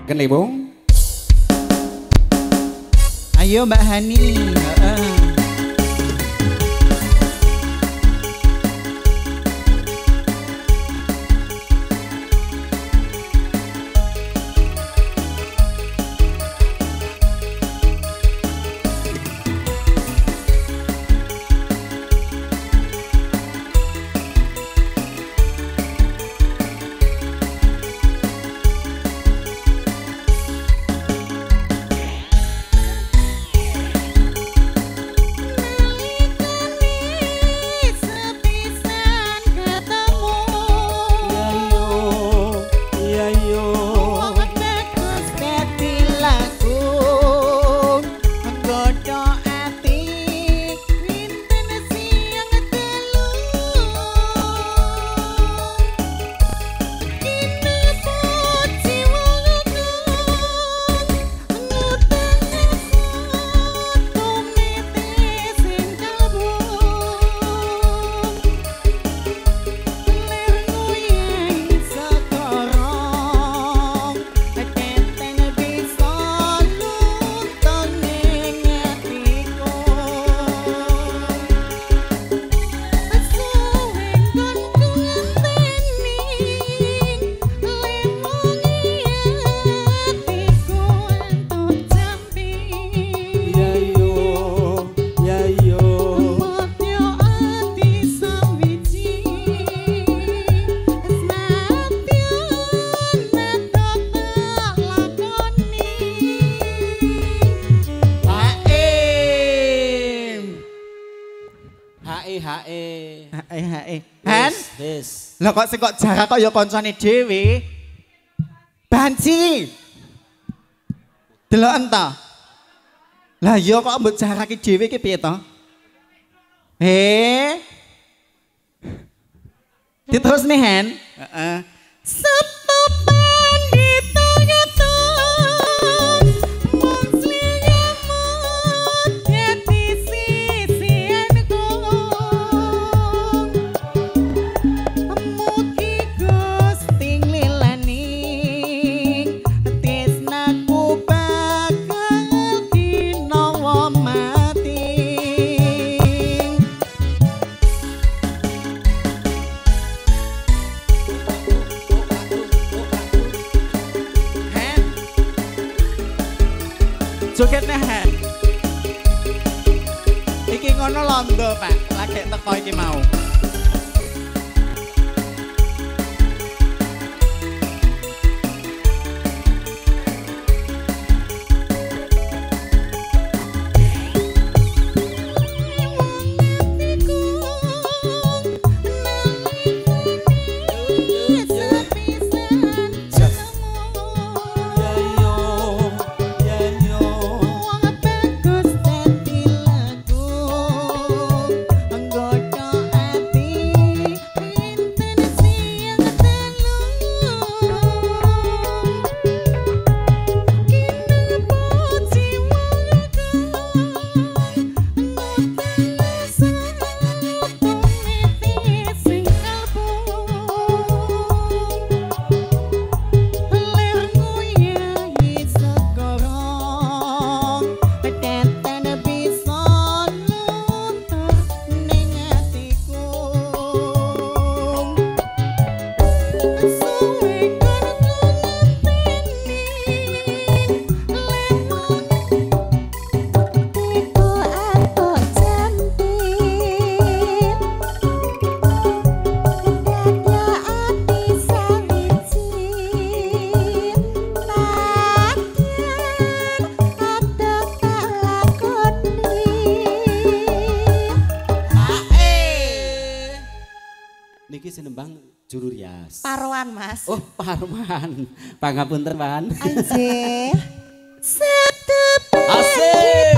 Kene Bung. Ayo Mbak Hani. Han? Lah kok sing kok jarak kok ya koncone dhewe. Banci. Deloken ta? Lah ya kok mbok jarake dhewe iki piye to? Diterus nih Han? Heeh. Jogetnya Han. Iki ngono londo Pak, lagi teko iki mau. Niki senembang juru rias. Parwan Mas. Oh Parwan. Pangapunten Wan. Anjir. Asik.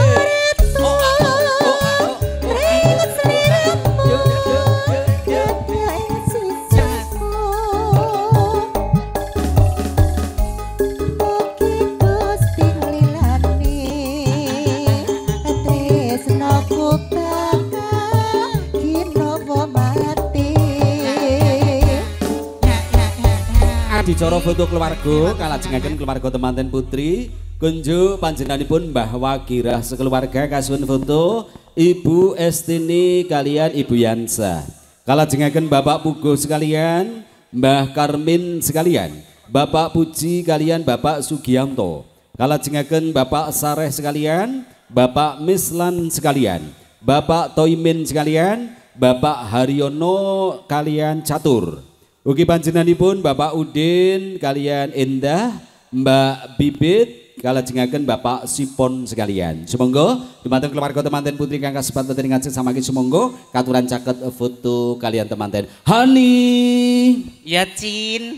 acara foto keluarga kalajengaken keluarga temanten putri kunjuk panjenenganipun Mbah Wagirah sekeluarga kasuwun foto Ibu Estini kalian Ibu Yansa kalajengaken Bapak Pugo sekalian Mbah Karmin sekalian Bapak Puji kalian Bapak Sugianto kalajengaken Bapak Sareh sekalian Bapak Mislan sekalian Bapak Toimin sekalian Bapak Haryono kalian Catur ugi panjenenganipun Bapak Udin kalian Endah Mbak Bibit kalajengaken Bapak Sipon sekalian sumangga dumateng keluarga temanten putri kang kasebat wonten ing ngajeng samangke sumangga katuran caket foto kalian temanten Hani ya Cin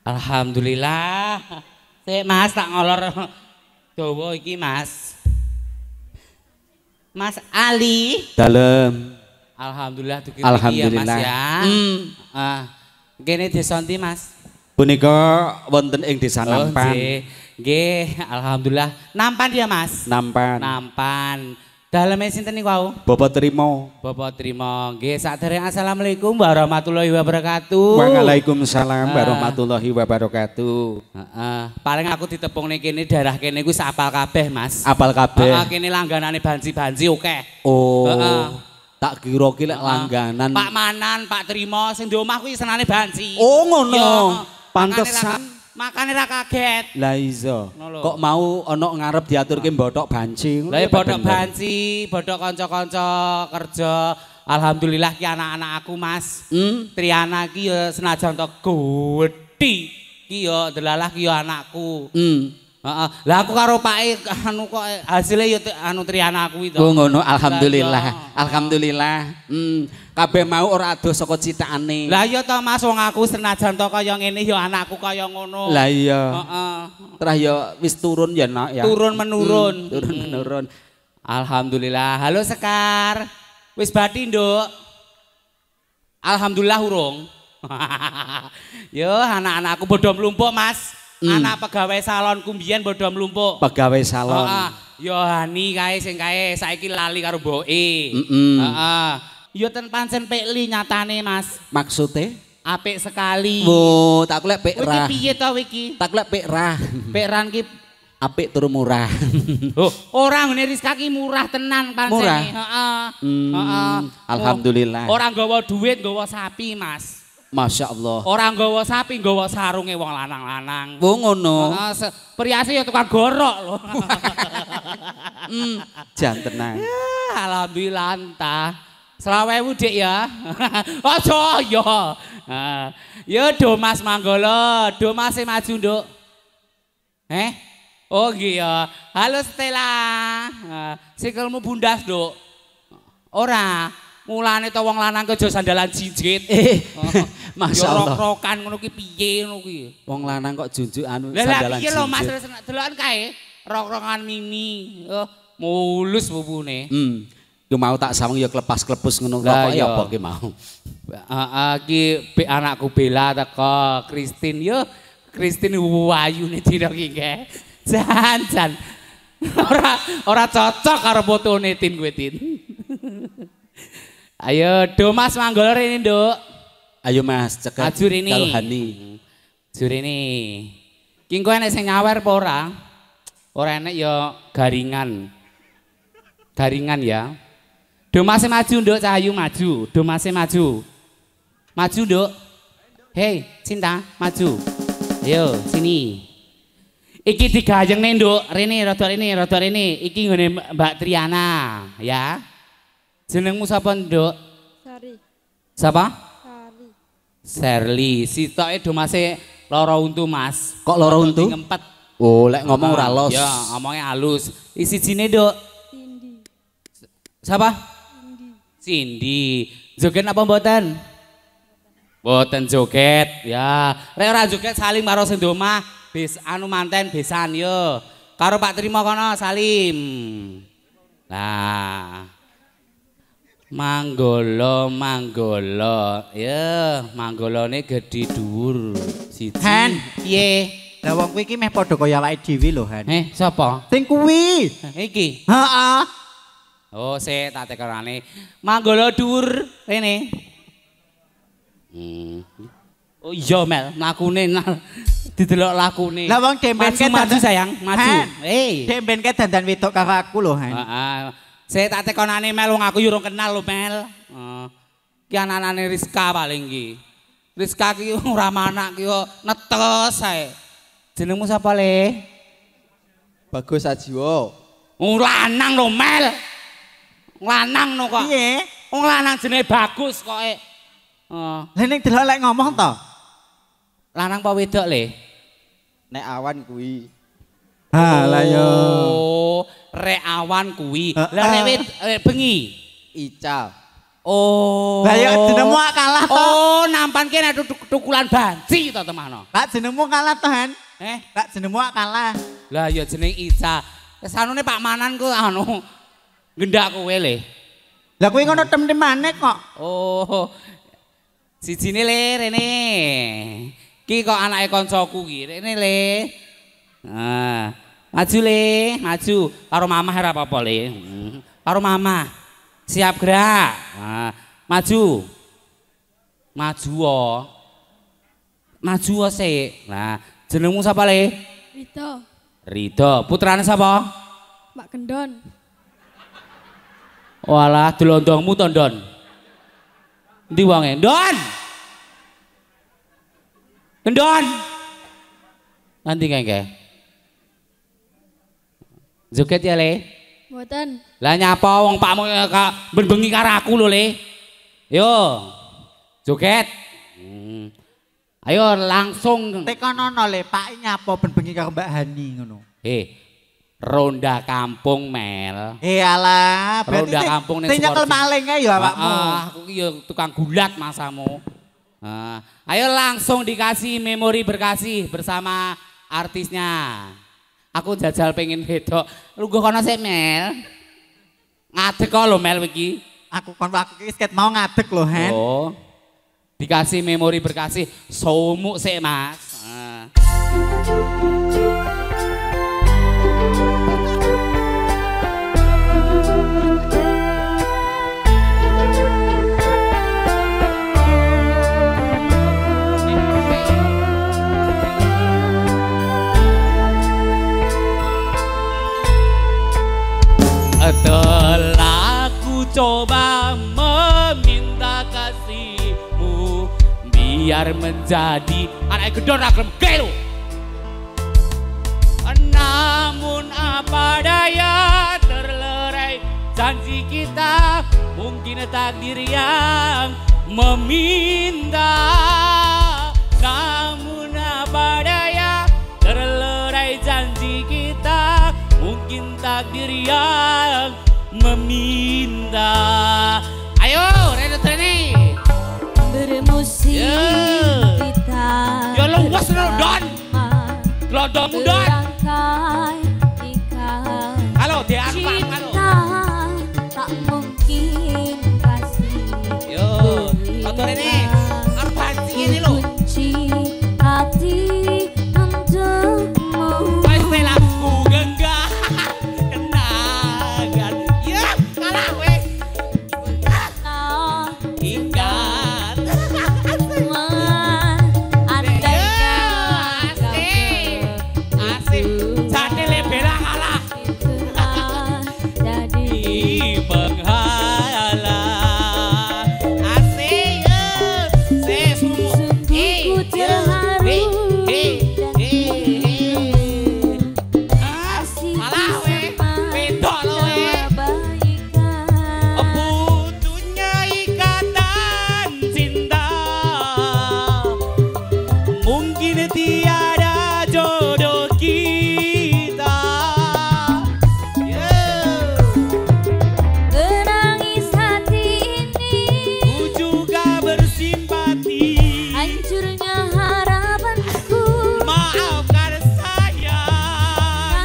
alhamdulillah sik Mas tak ngolor dawa iki Mas Mas Ali dalem alhamdulillah dugi alhamdulillah Mas ya kene desa ndi Mas punika wonten ing desa Nampan nggih alhamdulillah Nampan ya Mas Nampan daleme sinten niku wau Bapak Trimo Bapak Trimo nggih sadereng assalamualaikum warahmatullahi wabarakatuh Waalaikumsalam warahmatullahi wabarakatuh paling aku ditepung ning kene daerah kene ku sapal kabeh Mas apal kabeh kene langganane banci-banci akeh tak kira ki lek langganan Pak Manan Pak Trimo sing di omah kuwi senane banci ngono pantesan makane ra kaget lah iya kok mau ana ngarep diaturke bothok banci lha bothok banci bothok kanca-kanca kerja alhamdulillah ki anak-anak aku Mas Triana ki ya senajan to gedhi ki ya delalah ki ya anakku lah aku karo Pak anu kok hasilnya ya anu Triana aku itu ngono alhamdulillah kabeh mau ora adoh saka citakane lah iya to Mas wong aku senajan to kaya ngene ya anakku kaya ngono lah iya terus ya wis turun ya nak ya turun menurun alhamdulillah halo Sekar wis bati nduk alhamdulillah urung yo anak-anakku bodho mlumpuk Mas anak pegawai salon kumbian bodho mlumpuk pegawai salon yo Hani kae sing kae saiki lali karo mboke yo ten pancen pekli nyatane Mas maksude apik sekali tak lek pek rah iki piye to iki tak lek pek rah pekran ki apik tur murah ora ngene Rizka ki murah tenan pancen alhamdulillah ora nggawa duit nggawa sapi Mas Masya Allah. Orang nggawa sapi, nggawa sarunge wong lanang-lanang. Ngono. Periase ya tukang gorok lho. Jan tenang. Alhamdulillah entah. 20.000 Dik ya. Aja ya. Ya Domas Manggolo, Domas maju Nduk. Oh iya. Halo Stella. Sikilmu bundas Nduk. Ora. Mulane to wong lanang kejo sandalan jinjit. Masya Allah. Rok-rokan ngono ki piye ngono ki. Wong lanang kok junjuk anu sandalan jinjit. Lah piye lho Mas deloken kae rok-rokan mini. Mulus bubune. Yo mau tak sawang ya klepas-klepus ngono kok ya apa ki mau. Ki bek anakku Bella teko, Kristin yo. Kristin wayune dina ki nggih. Jan. Ora cocok karo fotone Tin kuwi Tin. Ayo Domas Manggolo ini Nduk. Ayo Mas cekat karo Hani. Jur ini. Ki engko enek sing nyawer apa ora? Ora enek ya garingan. Garingan ya. Domas maju Nduk Cahayu maju. Domas maju. Maju Nduk. Hei, Cinta, maju. Ayo sini. Iki digayeng nih Nduk. Rene rada rene. Iki nggone Mbak Triana ya. Jenengmu sapa Nduk? Sari. Siapa? Sari. Serli. Sitoke domase loro untu Mas. Kok loro untu? Ngempet. Oh, lek ngomong ora los. Ya, ngomongnya halus. Isi jine Nduk. Cindy. Siapa? Cindy. Cindy. Joget apa mboten? Mboten joget. Ya, lek ora joget salim karo sing domah. Bis anu manten besan yo. Karo Pak Trimo kono salim. Nah. Manggolo, ya manggolone gedhi dhuwur siji. Han, piye? Lah wong kuwi iki meh padha kaya awake dhewe lho, Han. Sapa? Sing kuwi. Iki. Heeh. Oh, sik tak tekerane. Manggolo dhuwur rene. Oh iya Mel, lakune didelok lakune. Lah wong demben maju sayang, maju. Demben ke dandan wedok karo aku lho, Han. Heeh. Saya tak tekonane Mel wong aku yo ora kenal lho Mel. Ki anane Rizka paling ki. Rizka ki ora manak ki yo netes ae. Jenengmu sapa Le? Bagus Ajiwo. Lanang lho Mel. Lanang no kok. Piye? Wong lanang jenenge Bagus kok. Lah ning delok lek ngomong to. Lanang apa wedok Le? Nek awan kuwi. Ha lah yo. Oh, rek awan kuwi. Lah rek bengi. Ica. Oh. Lah yo jenengmu kalah to. Oh, nampan kene tukulan banci to temahno. Lah jenengmu kalah to, Han. Lah jenengmu kalah. Lah ya jeneng Ica. Kesanune Pak Manan ku anu gendak kowe Le. Lah kuwi ngono tem-temane kok. Oh. Sijine Le rene. Ki kok anake koncoku ki. Rene Le. Nah, maju Le, maju. Karo mamah ora apa-apa Le. Karo mamah. Siap gerak. Nah, maju. Maju oh. Maju oh sik. Nah, jenengmu sapa Le? Rito. Rito. Putrane sapa? Mbak Gendon. Walah delondongmu to, Ndon. Endi wonge? Ndon. Gendon. Nanti kengke. Joget ya Le. Mboten. Lah nyapa wong pakmu bengi karo aku lho Le. Yo. Joget. Ayo langsung Tekonono Le, Pak nyapa ben bengi karo Mbak Hani ngono. Ronda kampung Mel. Alah, berarti ronda kampung ning nyekel maling ae ya awakmu. Aku ki yo tukang gulat masamu. Ayo langsung dikasih memori berkasih bersama artisnya. Aku jajal pengen wedok. Lungguh kono sik Mel. Ngadeg kok lho Mel iki. Aku ki ket mau ngadeg lho, Han. Oh. Dikasih memori berkasih somuk sik Mas. Telah ku coba meminta kasihmu biar menjadi anak gedor aglem kelu. Namun apa daya terlerai janji kita, mungkin takdir yang meminta. Namun apa daya terlerai janji kita, mungkin takdir yang meminta. Ayo, Reno Treni. Bermusik kita. Ya luas lho, Don. Glodongmu, Don. Halo, diarpang, halo. Tak mungkin kasih. Yo, tonton ini. Arpanci ini lho. Kunci hati untukmu. Pasti lagu genggam. Kenangan. Ya, kalah weh. Ingat. Andainya Asik. Jane lebela kalah. Di penghalang. Asik. Sesumu. Kalah weh. Wedok lo weh. Butuhnya ikatan cinta, mungkin tiada jodoh kita. Menangis hati ini, Ku juga bersimpati. hancurnya harapanku. Maafkan saya,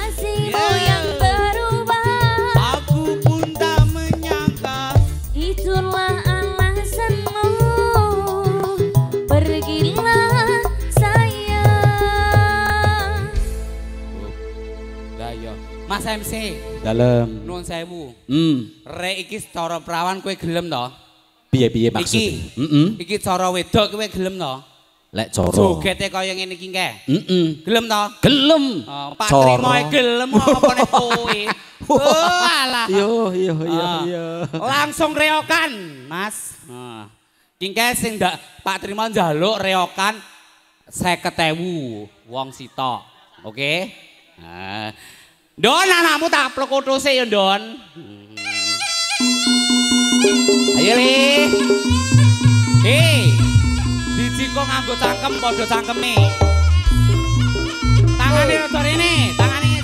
Kasihmu yang berubah, aku pun tak menyangka. itulah alasanmu. Pergilah sayang. Lah yo, Mas MC, Dalem. nuwun sewu. Rek iki cara perawan kowe gelem to? Piye-piye maksud? Iki cara wedok kowe gelem to? Lek coro. Jogete kaya ngene iki nggih. Gelem to? Gelem. Oh, Pak Trimo gelem apa nek kowe? Oh alah. Yo. Langsung reokan, Mas. Nah. Kingke sing ndak Pak Trimo njaluk reokan 50.000 wong sitok. Oke? Nah. Don anakmu tak plekotose ya, Don. Ayo Le. Dijingko nganggo cangkem padha cangkeme. Tangane rada rene, tangane.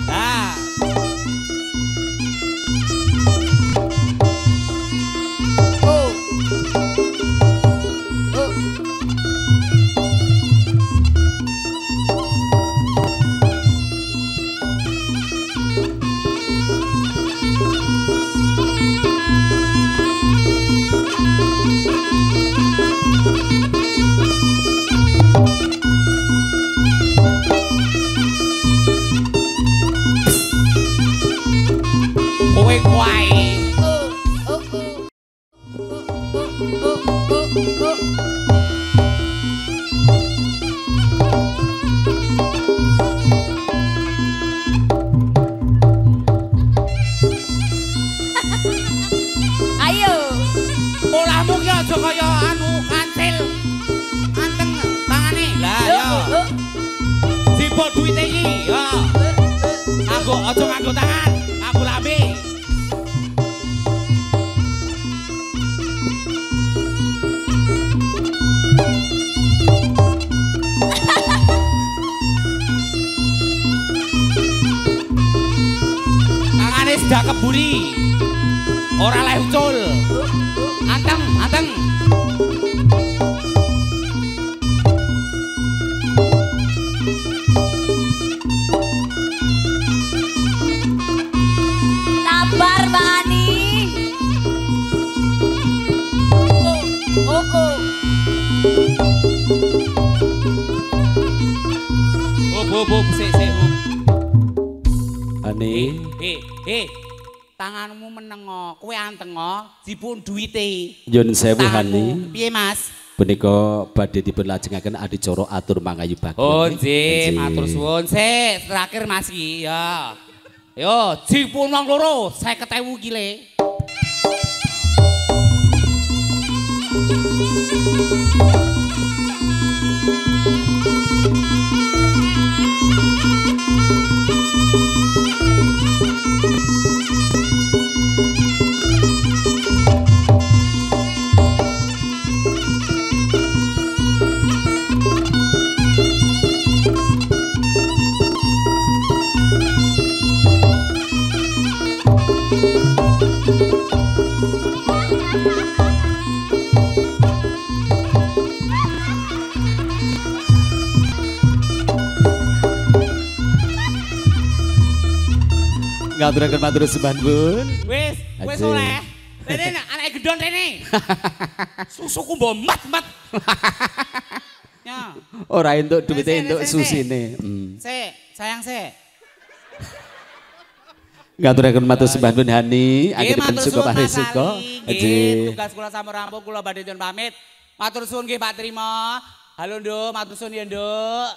Nah. Kowe kuai. Ayo. Polahmu ki aja kaya anu kancil. Anteng tangane. Lah ya. Jipuk duwite iki, ya. Nganggo aja nganggo tangan, nganggo lambe. Tangane sedak keburi. Ora leh ucul. Anteng. Sabar Mbak Ani. Oh. Hop, sik. Ani. Tanganmu menengo, kowe antengo, dipun duwite. Yun sewu Tanganmu. Hani. Piye, Mas? Punika badhe dipun lajengaken adicara atur mangayu bagong. Oh, nggih, matur suwun. Sik, terakhir Mas iki, ya. Yo, dipun wong loro 50.000 ki Le. Ngaturaken matur sembah Bun. Wis Aji. oleh. Rene anake gedon rene. Susuku mbok mat. Ya. Ora entuk duwite Sik, entuk sik, susine. Sik, sayang sik. Ngaturaken matur sembah Bun Hani, Nggih, anggenipun matur suka suwun, Mas paresika. Ali. Aji. Nggih, tugas kula sampun rampung, kula badhe nyuwun pamit. Matur suwun nggih Pak Trimo. Halo Nduk, matur suwun ya Nduk.